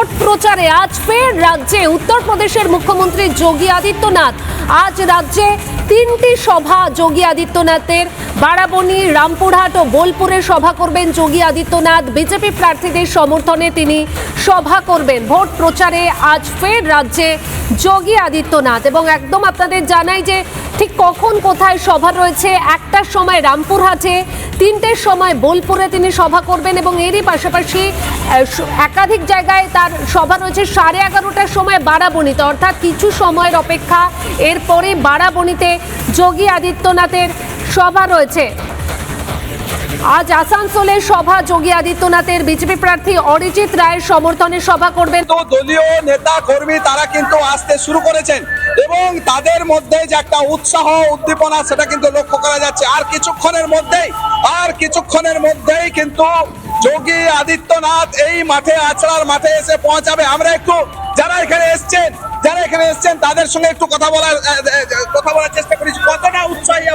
Vote প্রচারে আজ ফের রাজ্যে উত্তরপ্রদেশের মুখ্যমন্ত্রী যোগী আদিত্যনাথ। আজ রাজ্যে তিনটি সভা যোগী আদিত্যনাথের। বারাবণী, রামপুরহাট ও বোলপুরে সভা করবেন যোগী আদিত্যনাথ। বিজেপি প্রার্থীদের সমর্থনে তিনি সভা করবেন। ভোট প্রচারে আজ ফের রাজ্যে যোগী আদিত্যনাথ। এবং একদম আপনাদের জানাই যে ঠিক কখন কোথায় সভা রয়েছে। একটার সময় রামপুরহাটে, তিনটের সময় বোলপুরে তিনি সভা করবেন এবং এরই পাশাপাশি একাধিক জায়গায় তার সভা রয়েছে। 11:30টার সময় বারাবণীতে, অর্থাৎ কিছু সময়ের অপেক্ষা, এরপরে বারাবণীতে যোগী আদিত্যনাথের সভা রয়েছে। আজ আসানসোলের সভা যোগী আদিত্যনাথের। বিজেপি প্রার্থী অরিজিৎ রায়ের সমর্থনে সভা করবেন। তো দলীয় নেতা কর্মী তারা কিন্তু আসতে শুরু করেছেন এবং তাদের মধ্যে যে একটা উৎসাহ উদ্দীপনা সেটা কিন্তু লক্ষ্য করা যাচ্ছে। আর কিছুক্ষণের মধ্যেই কিন্তু যোগী আদিত্যনাথ এই মাঠে, আচড়ার মাঠে এসে পৌঁছাবে। আমরা একটু যারা এখানে এসছেন তাদের সঙ্গে একটু কথা বলার চেষ্টা করেছি। কতটা উৎসাহী